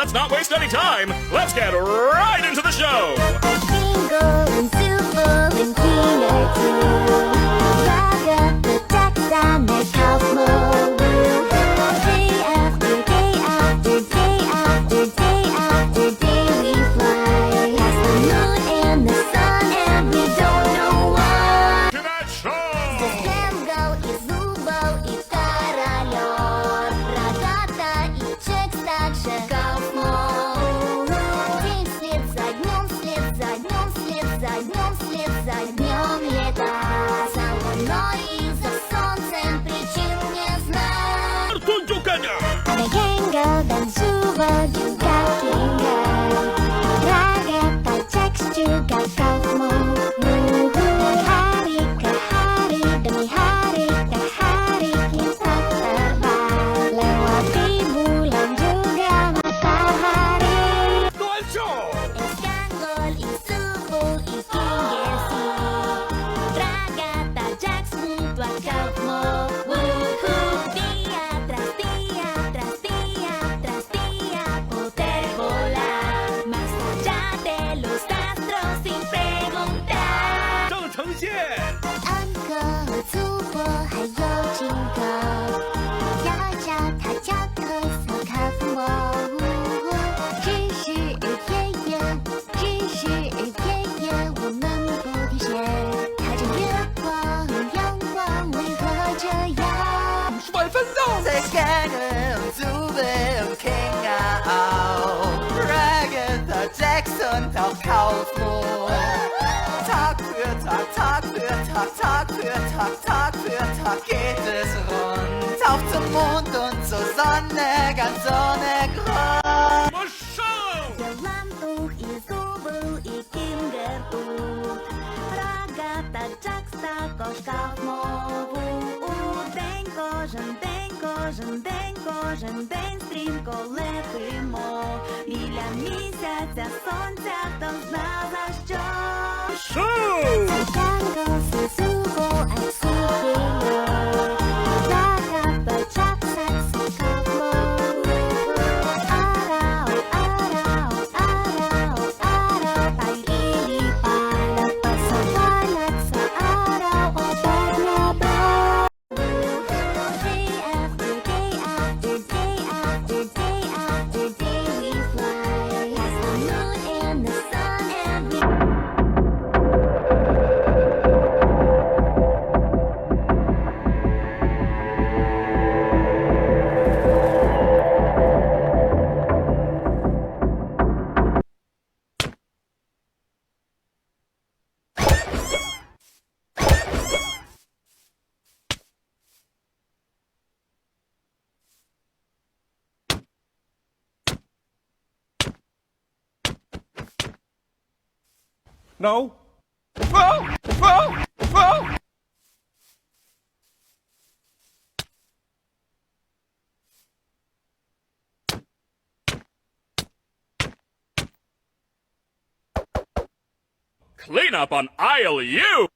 let's not waste any time. Let's get right into the show. Jingle and super and cleaner too. Raga the taxa 내 kaufmo. Day after day after day after day after day we fly past the moon and the sun and we don't know why. To that show. Slamgo и Zubo и Королёв. Рогата и Чекс также Kaufmo. День вслед за днём, вслед за днём, вслед за днём, вслед за днём лета. За луной и за солнцем причин не знаю. Ada Gengo dan Zubo juga tinggal. Ragata Checks juga Kaufmo. Hari ke hari demi hari ke hari kita terbang. Lewati bulan juga matahari. Escangol y Zubo y Kingersi. Ragata Jacks junto a Kaufmo. Día tras día tras día tras día poder volar más allá de los astros sin preguntar. 郑成宪 Uncle 和Zubo 还有Jingo，要叫他叫特色Kaufmo。只是爷爷，只是爷爷，我们不停歇，看着月光，阳光为何这样？ 세상은 두배 킹아웃 Ragata Jackson 더 Kaufmo Talk für Talk, Talk für Talk, Talk für Talk, Talk für Talk geht es rund auf zum Mond und zur Sonne, ganz ohne Grund 马上 Lampuch i Zubo i Kingerbuch. Ragata Jacks також Kaufmo. День кожен день стрімко летимо. Біля місяця сонця, хто зна за що. show. Tango si Zubo and Zucchino. Ragata Jacks si Kaufmo. Araw, araw, araw, araw tayo ilipad. Pasawan at sa araw o paglaba. Day after day after day after day after day we fly past the moon and the sun and we No. Whoa! Whoa! Whoa! Clean up on aisle U.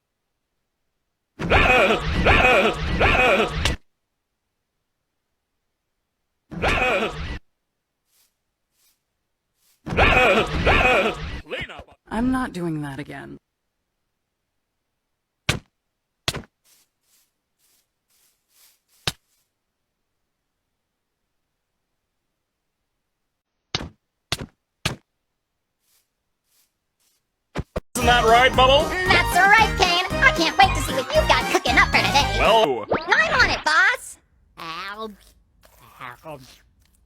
Clean up. I'm not doing that again. Isn't that right, Bubble? That's right, Kane. I can't wait to see what you've got cooking up for today. Well, I'm on it, boss.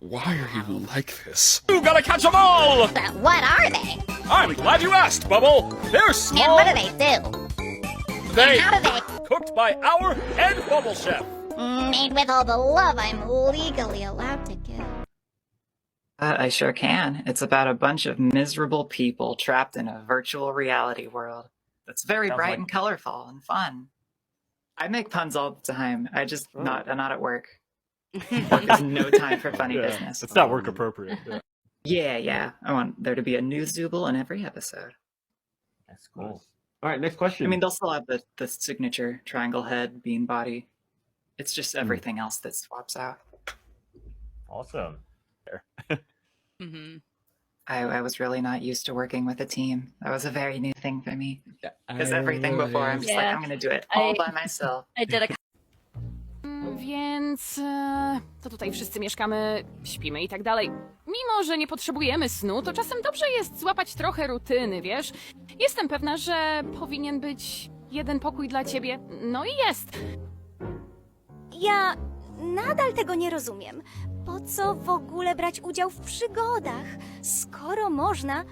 Why are you like this? you gotta catch 'em all! But what are they? I'm glad you asked, Bubble. They're And small. what do they do? They How do they... cooked by our head Bubble Chef. Made with all the love I'm legally allowed to give. I sure can. It's about a bunch of miserable people trapped in a virtual reality world that's very Sounds bright like- and colorful and fun. I make puns all the time. I'm not at work. There's no time for funny business. It's not work appropriate. Yeah. Yeah. I want there to be a new Zooble in every episode. That's cool. All right, next question. I mean, they'll still have the signature triangle head, bean body. It's just everything else that swaps out. awesome. I was really not used to working with a team. That was a very new thing for me. Because everything before, I'm just like, I'm going to do it all by myself. I did a Więc to tutaj wszyscy mieszkamy, śpimy i tak dalej. Mimo, że nie potrzebujemy snu, to czasem dobrze jest złapać trochę rutyny, wiesz? Jestem pewna, że powinien być jeden pokój dla ciebie. No i jest. Ja nadal tego nie rozumiem. Po co w ogóle brać udział w przygodach, skoro można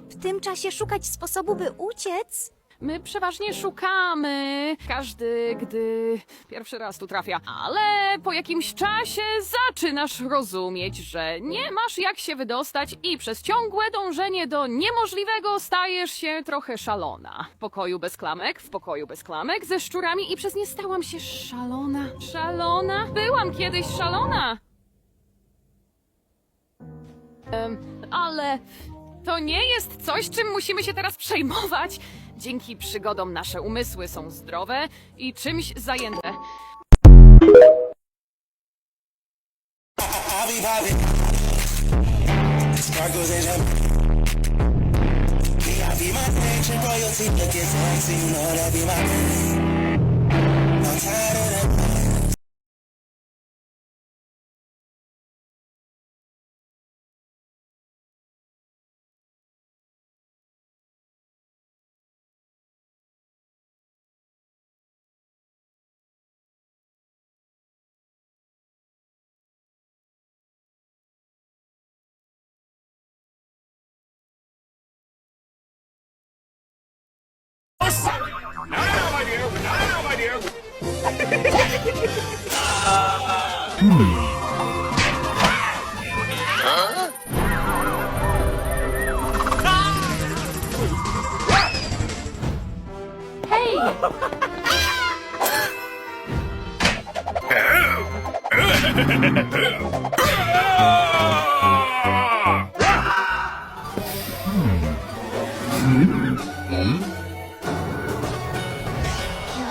w tym czasie szukać sposobu, by uciec? My przeważnie szukamy, każdy, gdy pierwszy raz tu trafia. Ale po jakimś czasie zaczynasz rozumieć, że nie masz jak się wydostać i przez ciągłe dążenie do niemożliwego stajesz się trochę szalona. W pokoju bez klamek, ze szczurami i przez nie stałam się szalona. Szalona? Byłam kiedyś szalona. Ale to nie jest coś, czym musimy się teraz przejmować. Dzięki przygodom nasze umysły są zdrowe i czymś zajęte. No, my dear. No, my dear.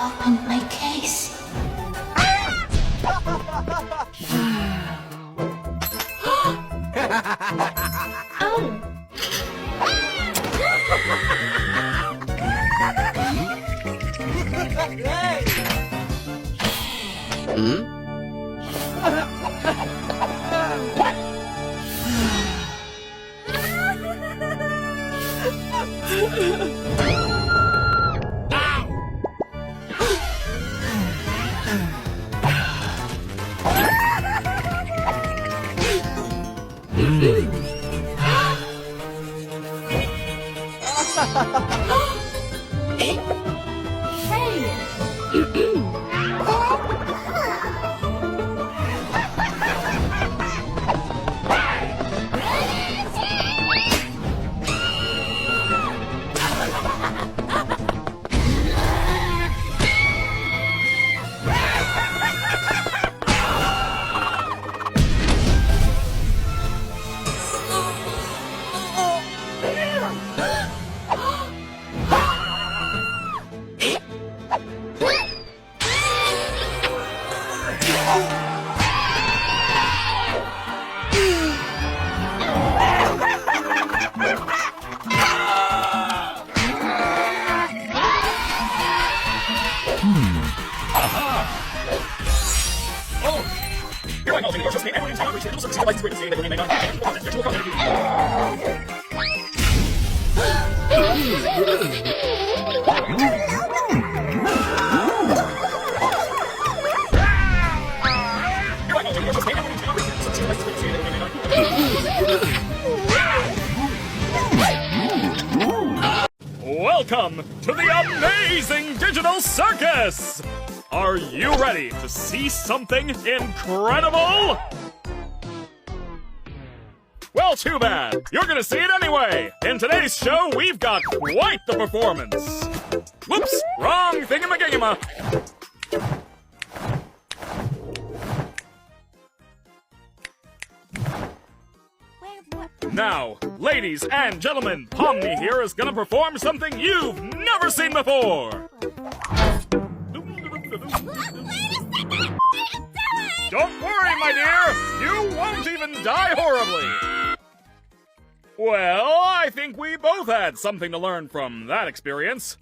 opened my case. Welcome to the amazing digital circus! Are you ready to see something incredible? Well, too bad. You're gonna see it anyway. In today's show, we've got quite the performance. Whoops, wrong thingamagigama. Now, ladies and gentlemen, Pomni here is gonna perform something you've never seen before. Don't worry, my dear. You won't even die horribly. Well, I think we both had something to learn from that experience.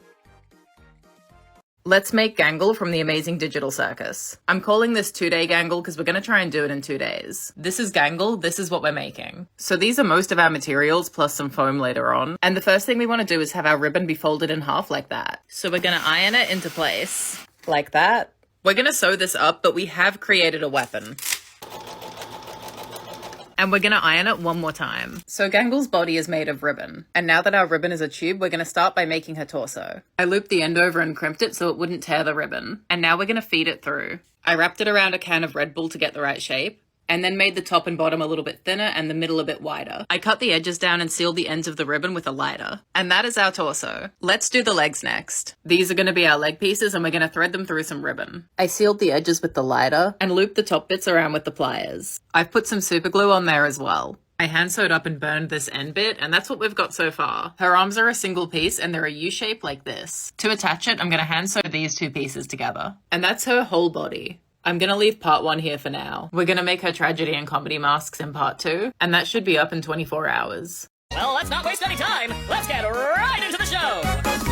Let's make Gangle from the Amazing Digital Circus. I'm calling this 2-day Gangle because we're going to try and do it in 2 days. This is Gangle, this is what we're making. So these are most of our materials plus some foam later on. And the first thing we want to do is have our ribbon be folded in half like that. So we're going to iron it into place like that. We're going to sew this up, but we have created a weapon. And we're going to iron it one more time. So Gangle's body is made of ribbon. And now that our ribbon is a tube, we're going to start by making her torso. I looped the end over and crimped it so it wouldn't tear the ribbon. And now we're going to feed it through. I wrapped it around a can of Red Bull to get the right shape. And then made the top and bottom a little bit thinner and the middle a bit wider. I cut the edges down and sealed the ends of the ribbon with a lighter. And that is our torso. Let's do the legs next. These are going to be our leg pieces and we're going to thread them through some ribbon. I sealed the edges with the lighter and looped the top bits around with the pliers. I've put some super glue on there as well. I hand sewed up and burned this end bit, and that's what we've got so far. Her arms are a single piece and they're a U-shape like this. To attach it, I'm going to hand sew these two pieces together. And that's her whole body. I'm going to leave part 1 here for now. We're going to make her tragedy and comedy masks in part 2, and that should be up in 24 hours. Well, let's not waste any time. Let's get right into the show.